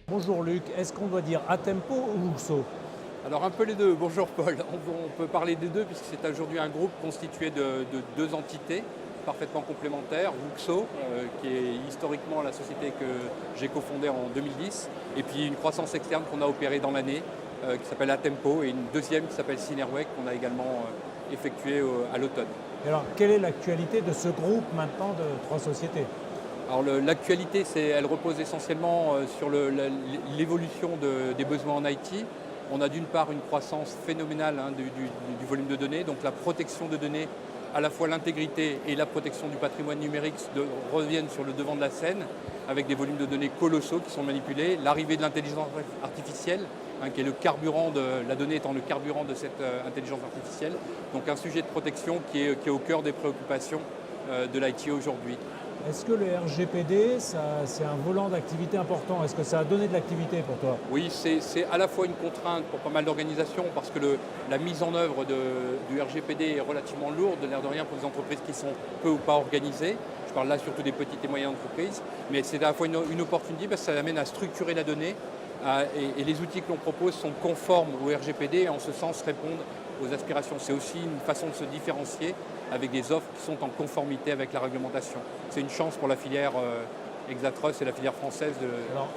Bonjour Luc, est-ce qu'on doit dire Atempo ou Uxo? Alors un peu les deux. Bonjour Paul. On peut parler des deux puisque c'est aujourd'hui un groupe constitué de deux entités parfaitement complémentaires. Wuxo, qui est historiquement la société que j'ai cofondée en 2010, et puis une croissance externe qu'on a opérée dans l'année, qui s'appelle Atempo, et une deuxième qui s'appelle Synerway qu'on a également effectuée à l'automne. Et alors, quelle est l'actualité de ce groupe maintenant de trois sociétés? Alors l'actualité, elle repose essentiellement sur l'évolution des besoins en IT. On a d'une part une croissance phénoménale du volume de données, donc la protection de données, à la fois l'intégrité et la protection du patrimoine numérique reviennent sur le devant de la scène, avec des volumes de données colossaux qui sont manipulés, l'arrivée de l'intelligence artificielle, qui est le carburant la donnée étant le carburant de cette intelligence artificielle, donc un sujet de protection qui est au cœur des préoccupations de l'IT aujourd'hui. Est-ce que le RGPD, c'est un volant d'activité important? Est-ce que ça a donné de l'activité pour toi? Oui, c'est à la fois une contrainte pour pas mal d'organisations parce que la mise en œuvre du RGPD est relativement lourde, l'air de rien, pour des entreprises qui sont peu ou pas organisées. Je parle là surtout des petites et moyennes entreprises, mais c'est à la fois une opportunité parce que ça amène à structurer la donnée et les outils que l'on propose sont conformes au RGPD et en ce sens répondent aux aspirations. C'est aussi une façon de se différencier avec des offres qui sont en conformité avec la réglementation. C'est une chance pour la filière Exatrust et la filière française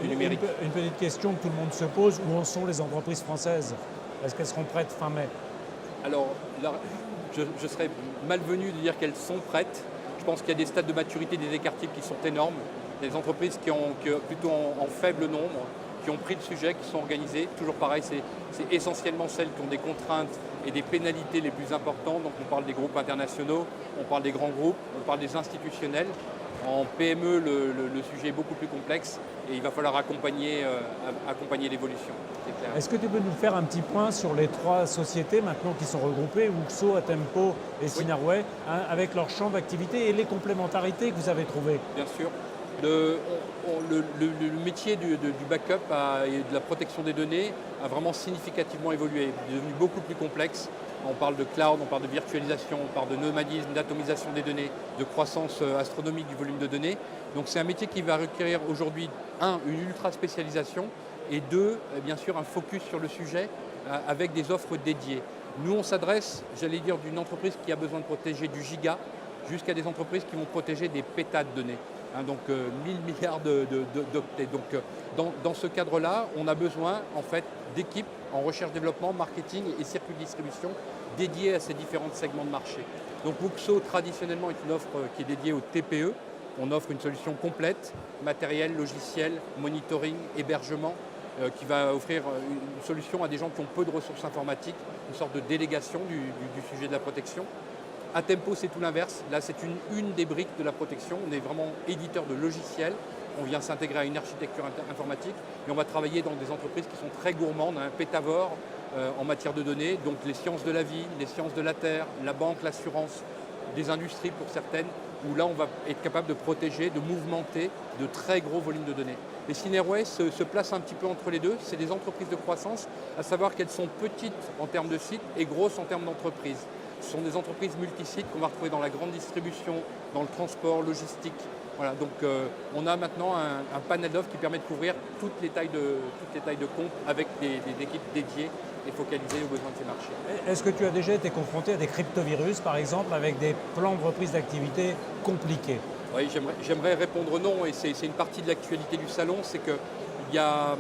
du numérique. Une petite question que tout le monde se pose, où en sont les entreprises françaises? Est-ce qu'elles seront prêtes fin mai? Alors, là, je serais malvenu de dire qu'elles sont prêtes. Je pense qu'il y a des stades de maturité des écarts types qui sont énormes. Des entreprises qui plutôt en faible nombre, qui ont pris le sujet, qui sont organisées. Toujours pareil, c'est essentiellement celles qui ont des contraintes et des pénalités les plus importantes. Donc on parle des groupes internationaux, on parle des grands groupes, on parle des institutionnels. En PME, le sujet est beaucoup plus complexe et il va falloir accompagner l'évolution. Est-ce que tu peux nous faire un petit point sur les trois sociétés maintenant qui sont regroupées, Uxo, Atempo et Synerway, avec leur champ d'activité et les complémentarités que vous avez trouvées? Bien sûr. Le métier du backup et de la protection des données a vraiment significativement évolué. Il est devenu beaucoup plus complexe. On parle de cloud, on parle de virtualisation, on parle de nomadisme, d'atomisation des données, de croissance astronomique du volume de données. Donc c'est un métier qui va requérir aujourd'hui, une ultra spécialisation et deux, bien sûr, un focus sur le sujet avec des offres dédiées. Nous, on s'adresse, j'allais dire, d'une entreprise qui a besoin de protéger du giga jusqu'à des entreprises qui vont protéger des pétas de données. Donc 1000 milliards d'octets. Donc dans ce cadre-là, on a besoin en fait d'équipes en recherche, développement, marketing et circuits de distribution dédiés à ces différents segments de marché. Donc Wuxo traditionnellement est une offre qui est dédiée au TPE. On offre une solution complète, matériel, logiciel, monitoring, hébergement, qui va offrir une solution à des gens qui ont peu de ressources informatiques, une sorte de délégation du sujet de la protection. Atempo, c'est tout l'inverse. Là, c'est une des briques de la protection. On est vraiment éditeur de logiciels. On vient s'intégrer à une architecture informatique et on va travailler dans des entreprises qui sont très gourmandes, un pétavore en matière de données, donc les sciences de la vie, les sciences de la terre, la banque, l'assurance, des industries pour certaines, où là, on va être capable de protéger, de mouvementer de très gros volumes de données. Les Synerway se placent un petit peu entre les deux. C'est des entreprises de croissance, à savoir qu'elles sont petites en termes de sites et grosses en termes d'entreprises. Ce sont des entreprises multisites qu'on va retrouver dans la grande distribution, dans le transport, logistique. Voilà, donc on a maintenant un panel d'offres qui permet de couvrir toutes les tailles de compte avec des équipes dédiées et focalisées aux besoins de ces marchés. Est-ce que tu as déjà été confronté à des cryptovirus, par exemple, avec des plans de reprise d'activité compliqués? Oui, j'aimerais répondre non, et c'est une partie de l'actualité du salon, c'est qu'il y a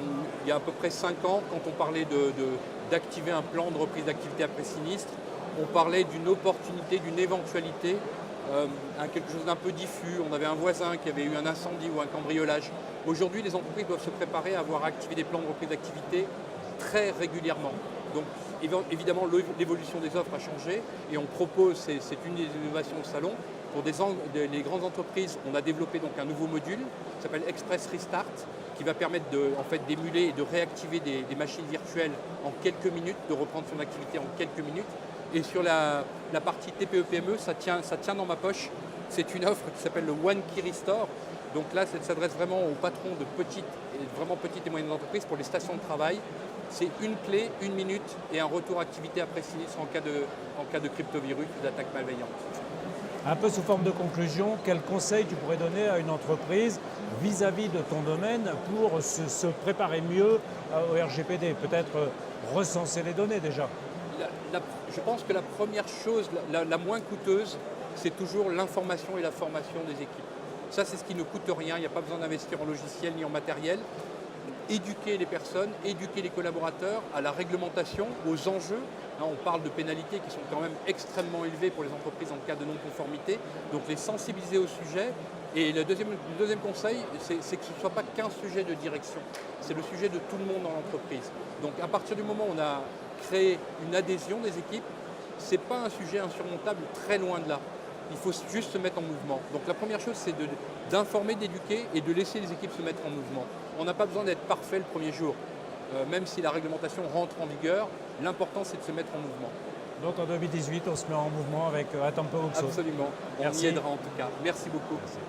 à peu près 5 ans, quand on parlait d'activer un plan de reprise d'activité après sinistre, on parlait d'une opportunité, d'une éventualité, quelque chose d'un peu diffus. On avait un voisin qui avait eu un incendie ou un cambriolage. Aujourd'hui, les entreprises doivent se préparer à avoir activé des plans de reprise d'activité très régulièrement. Donc évidemment, l'évolution des offres a changé et on propose, c'est une des innovations au salon, pour les grandes entreprises, on a développé donc un nouveau module qui s'appelle Express Restart, qui va permettre d'émuler et de réactiver des machines virtuelles en quelques minutes, de reprendre son activité en quelques minutes. Et sur la partie TPE-PME, ça tient dans ma poche. C'est une offre qui s'appelle le One Key Restore. Donc là, ça s'adresse vraiment aux patrons de petites et moyennes entreprises pour les stations de travail. C'est une clé, une minute et un retour activité après sinistre en cas de cryptovirus ou d'attaque malveillante. Un peu sous forme de conclusion, quel conseil tu pourrais donner à une entreprise vis-à-vis de ton domaine pour se préparer mieux au RGPD? Peut-être recenser les données déjà. Je pense que la première chose, la moins coûteuse, c'est toujours l'information et la formation des équipes. Ça, c'est ce qui ne coûte rien. Il n'y a pas besoin d'investir en logiciel ni en matériel. Éduquer les personnes, éduquer les collaborateurs à la réglementation, aux enjeux. Là, on parle de pénalités qui sont quand même extrêmement élevées pour les entreprises en cas de non-conformité. Donc les sensibiliser au sujet. Et le deuxième conseil, c'est que ce ne soit pas qu'un sujet de direction. C'est le sujet de tout le monde dans l'entreprise. Donc à partir du moment où on a créé une adhésion des équipes, ce n'est pas un sujet insurmontable, très loin de là. Il faut juste se mettre en mouvement. Donc la première chose, c'est d'informer, d'éduquer et de laisser les équipes se mettre en mouvement. On n'a pas besoin d'être parfait le premier jour. Même si la réglementation rentre en vigueur, l'important c'est de se mettre en mouvement. Donc en 2018, on se met en mouvement avec Atempo Uxo. Absolument. On y aidera en tout cas. Merci beaucoup. Merci.